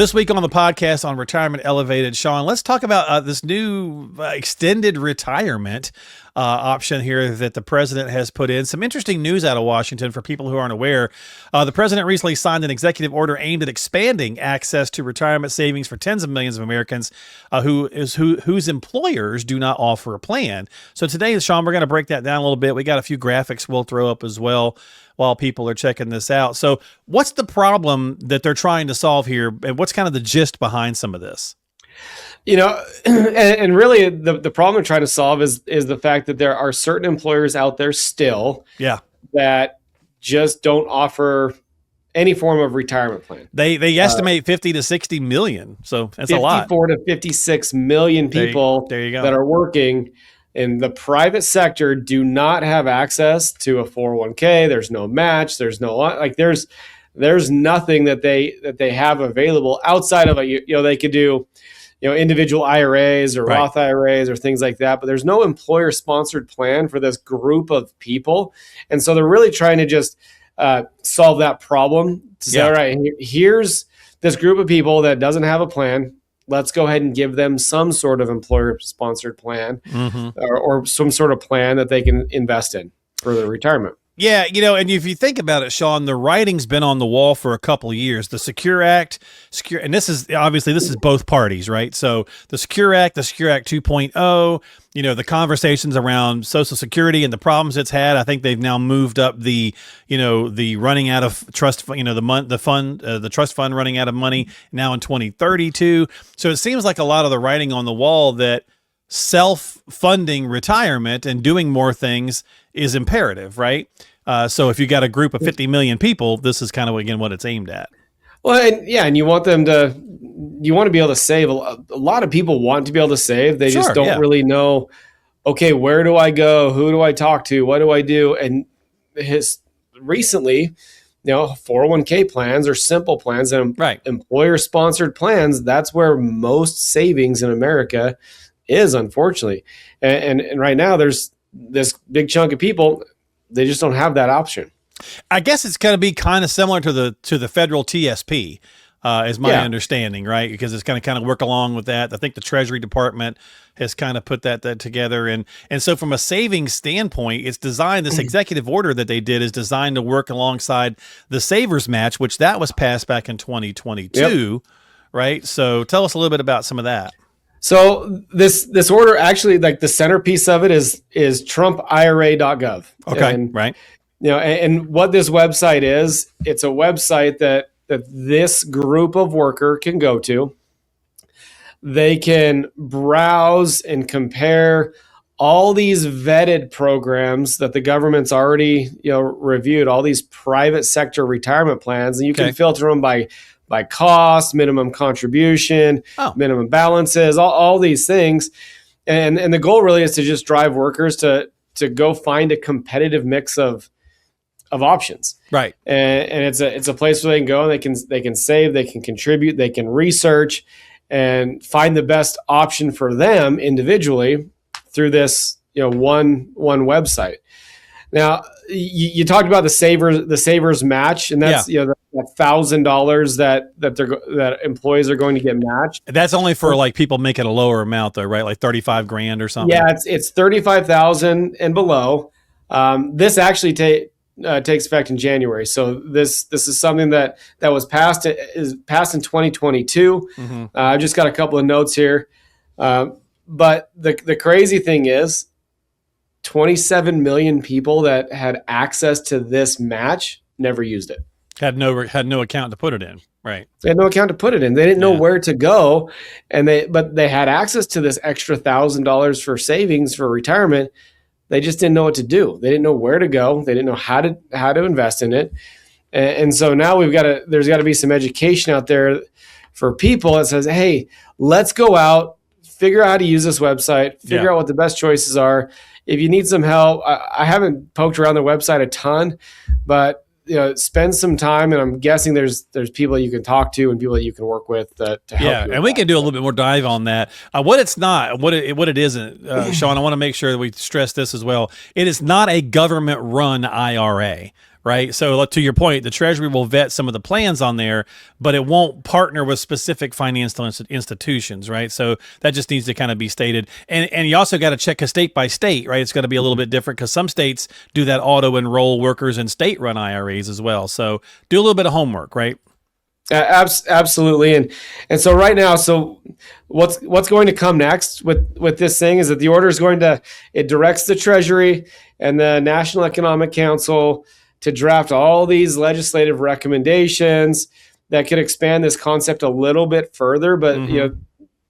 This week on the podcast on Retirement Elevated, Sean, let's talk about this new extended retirement option here that the president has put in. Some interesting news out of Washington for people who aren't aware. The president recently signed an executive order aimed at expanding access to retirement savings for tens of millions of Americans whose employers do not offer a plan. So today, Sean, we're going to break that down a little bit. We got a few graphics we'll throw up as well while people are checking this out. So what's the problem that they're trying to solve here, and what's kind of the gist behind some of this? You know, and really the problem they're trying to solve is the fact that there are certain employers out there still that just don't offer any form of retirement plan. They estimate 50 to 60 million. So that's a lot. 54 to 56 million people there you go. that are working in the private sector do not have access to a 401k. There's no match. There's nothing that they have available outside of they could do, individual IRAs or Roth IRAs or things like that, but there's no employer sponsored plan for this group of people. And so they're really trying to just solve that problem to say, all right, here's this group of people that doesn't have a plan. Let's go ahead and give them some sort of employer-sponsored plan or some sort of plan that they can invest in for their retirement. Yeah, and if you think about it, Sean, the writing's been on the wall for a couple of years. The Secure Act, and this is both parties, right? So the Secure Act 2.0, the conversations around Social Security and the problems it's had. I think they've now moved up the running out of trust, the trust fund running out of money now in 2032. So it seems like a lot of the writing on the wall that self-funding retirement and doing more things is imperative, right? So if you got a group of 50 million people, this is kind of, again, what it's aimed at. Well, and you want to be able to save. A lot of people want to be able to save. They just don't really know, okay, where do I go? Who do I talk to? What do I do? And recently, 401k plans or simple plans and employer-sponsored plans, that's where most savings in America is, unfortunately. And right now, there's this big chunk of people, they just don't have that option. I guess it's going to be kind of similar to the federal TSP, is my understanding, right? Because it's going to kind of work along with that. I think the Treasury Department has kind of put that together. And so from a savings standpoint, it's designed, this executive order that they did is designed to work alongside the Savers Match, which that was passed back in 2022, right? So tell us a little bit about some of that. So this order actually, like the centerpiece of it is TrumpIRA.gov. Okay, and, right. And what this website is, it's a website that this group of worker can go to. They can browse and compare all these vetted programs that the government's already reviewed, all these private sector retirement plans, and you can filter them by cost, minimum contribution, minimum balances, all these things. And the goal really is to just drive workers to go find a competitive mix of options. Right. And it's a place where they can go and they can save, they can contribute, they can research and find the best option for them individually through this, one website. Now, you talked about the Savers Match, and that's that $1,000 that employees are going to get matched. That's only for like people making a lower amount, though, right? Like $35,000 or something. Yeah, it's $35,000 and below. This actually takes effect in January. So this is something that was passed in 2022. I've just got a couple of notes here, but the crazy thing is, 27 million people that had access to this match never used it. Had no account to put it in. Right. They had no account to put it in. They didn't know where to go, but they had access to this extra $1,000 for savings for retirement. They just didn't know what to do. They didn't know where to go. They didn't know how to invest in it. And so now there's got to be some education out there for people that says, hey, let's go out, figure out how to use this website, figure out what the best choices are. If you need some help, I haven't poked around the website a ton, but spend some time, and I'm guessing there's people you can talk to and people that you can work with to help. Yeah, and we can do a little bit more dive on that. What it's not, what it isn't, Sean. I want to make sure that we stress this as well. It is not a government-run IRA, right? So to your point, the Treasury will vet some of the plans on there, but it won't partner with specific financial institutions, right? So that just needs to kind of be stated. And you also got to check state by state, right? It's going to be a little bit different because some states do that auto enroll workers in state-run IRAs as well. So do a little bit of homework, right? Absolutely. And so right now, so what's going to come next with this thing is that the order is it directs the Treasury and the National Economic Council to draft all these legislative recommendations that could expand this concept a little bit further. But,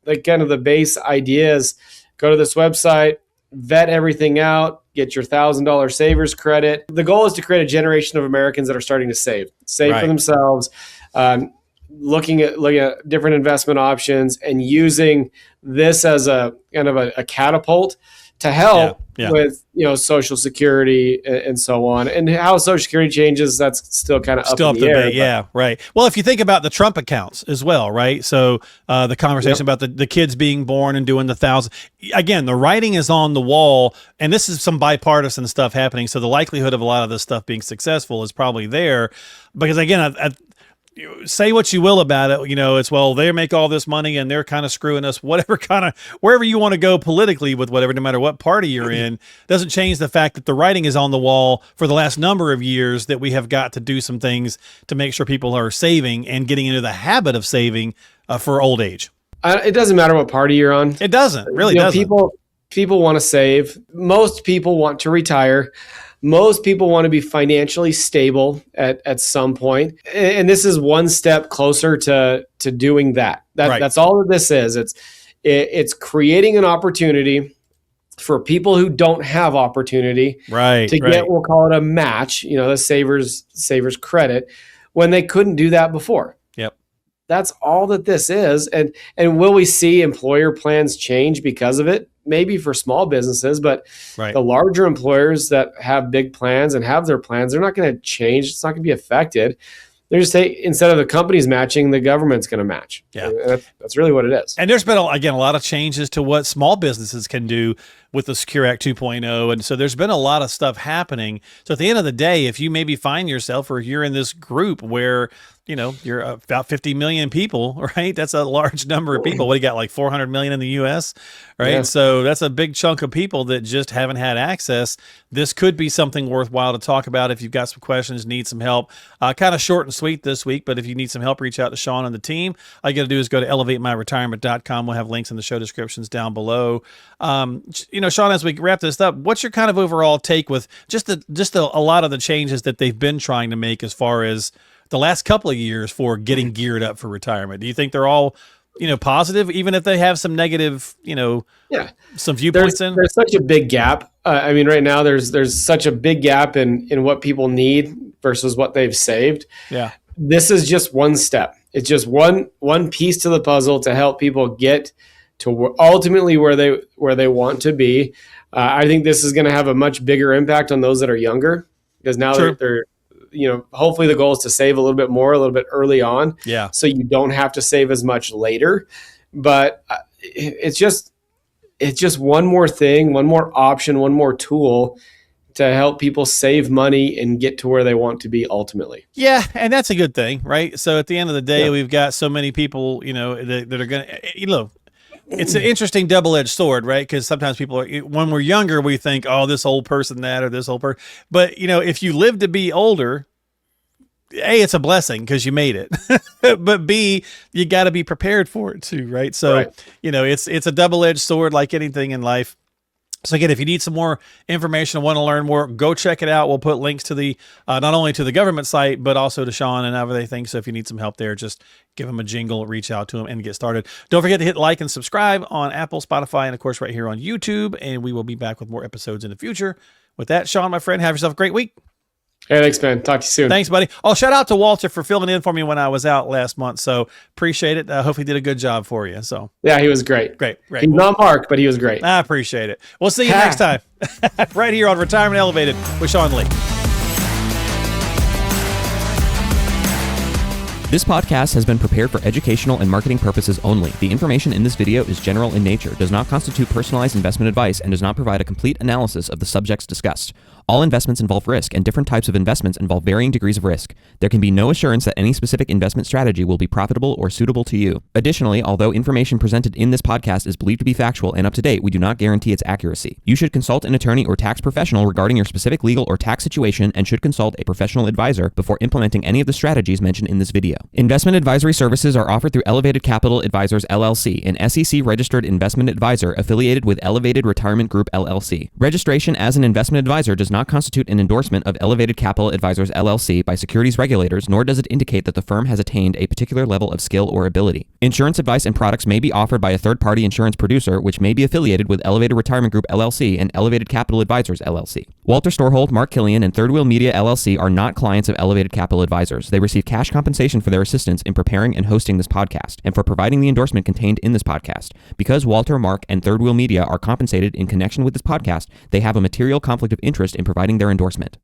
like kind of the base idea is go to this website, vet everything out, get your $1,000 savers credit. The goal is to create a generation of Americans that are starting to save right. for themselves, looking at different investment options and using this as a kind of a catapult to help with Social Security and so on. And how Social Security changes, that's still kind of up in the air. Yeah, right. Well, if you think about the Trump accounts as well, right? So the conversation about the kids being born and doing the 1,000. Again, the writing is on the wall, and this is some bipartisan stuff happening. So the likelihood of a lot of this stuff being successful is probably there. Because again, say what you will about it, it's, well, they make all this money and they're kind of screwing us, wherever you want to go politically with whatever, no matter what party you're in, doesn't change the fact that the writing is on the wall for the last number of years that we have got to do some things to make sure people are saving and getting into the habit of saving for old age. It doesn't matter what party you're on. It doesn't, really doesn't. People want to save. Most people want to retire. Most people want to be financially stable at some point. And this is one step closer to doing that. That's all that this is. It's creating an opportunity for people who don't have opportunity to get, we'll call it a match, the savers credit, when they couldn't do that before. Yep. That's all that this is. And will we see employer plans change because of it? Maybe for small businesses, but the larger employers that have big plans and have their plans, they're not going to change. It's not going to be affected. They're just instead of the companies matching, the government's going to match. Yeah, that's really what it is. And there's been a lot of changes to what small businesses can do with the Secure Act 2.0, and so there's been a lot of stuff happening. So at the end of the day, if you maybe find yourself, or you're in this group where you're about 50 million people, right? That's a large number of people. What do you got, like 400 million in the U.S., right? Yeah. So that's a big chunk of people that just haven't had access. This could be something worthwhile to talk about if you've got some questions, need some help. Kind of short and sweet this week, but if you need some help, reach out to Sean and the team. All you got to do is go to elevatemyretirement.com. We'll have links in the show descriptions down below. Sean, as we wrap this up, what's your kind of overall take with just a lot of the changes that they've been trying to make as far as the last couple of years for getting geared up for retirement? Do you think they're all, positive, even if they have some negative, some viewpoints There's such a big gap. Right now there's such a big gap in what people need versus what they've saved. Yeah. This is just one step. It's just one piece to the puzzle to help people get to ultimately where they want to be. I think this is going to have a much bigger impact on those that are younger, because now they're hopefully the goal is to save a little bit more, a little bit early on. Yeah. So you don't have to save as much later. But it's just one more thing, one more option, one more tool to help people save money and get to where they want to be ultimately. Yeah, and that's a good thing, right? So at the end of the day, we've got so many people, that are going to, it's an interesting double-edged sword, right? Because sometimes people when we're younger, we think, oh, this old person that, or this old person. But, if you live to be older, A, it's a blessing because you made it. But B, you got to be prepared for it too, right? So, it's a double-edged sword like anything in life. So again, if you need some more information and want to learn more, go check it out. We'll put links to the not only to the government site, but also to Sean and everything. So if you need some help there, just give him a jingle, reach out to him, and get started. Don't forget to hit like and subscribe on Apple, Spotify, and of course right here on YouTube. And we will be back with more episodes in the future. With that, Sean, my friend, have yourself a great week. Hey, thanks, man. Talk to you soon. Thanks, buddy. Oh, shout out to Walter for filling in for me when I was out last month. So appreciate it. I hope he did a good job for you. So yeah, he was great. Great. He's not Mark, but he was great. I appreciate it. We'll see you next time right here on Retirement Elevated with Sean Lee. This podcast has been prepared for educational and marketing purposes only. The information in this video is general in nature, does not constitute personalized investment advice, and does not provide a complete analysis of the subjects discussed. All investments involve risk, and different types of investments involve varying degrees of risk. There can be no assurance that any specific investment strategy will be profitable or suitable to you. Additionally, although information presented in this podcast is believed to be factual and up to date, we do not guarantee its accuracy. You should consult an attorney or tax professional regarding your specific legal or tax situation and should consult a professional advisor before implementing any of the strategies mentioned in this video. Investment advisory services are offered through Elevated Capital Advisors LLC, an SEC-registered investment advisor affiliated with Elevated Retirement Group LLC. Registration as an investment advisor does not constitute an endorsement of Elevated Capital Advisors LLC by securities regulators, nor does it indicate that the firm has attained a particular level of skill or ability. Insurance advice and products may be offered by a third-party insurance producer, which may be affiliated with Elevated Retirement Group LLC and Elevated Capital Advisors LLC. Walter Storholt, Mark Killian, and Third Wheel Media LLC are not clients of Elevated Capital Advisors. They receive cash compensation for their assistance in preparing and hosting this podcast, and for providing the endorsement contained in this podcast. Because Walter, Mark, and Third Wheel Media are compensated in connection with this podcast, they have a material conflict of interest in providing their endorsement.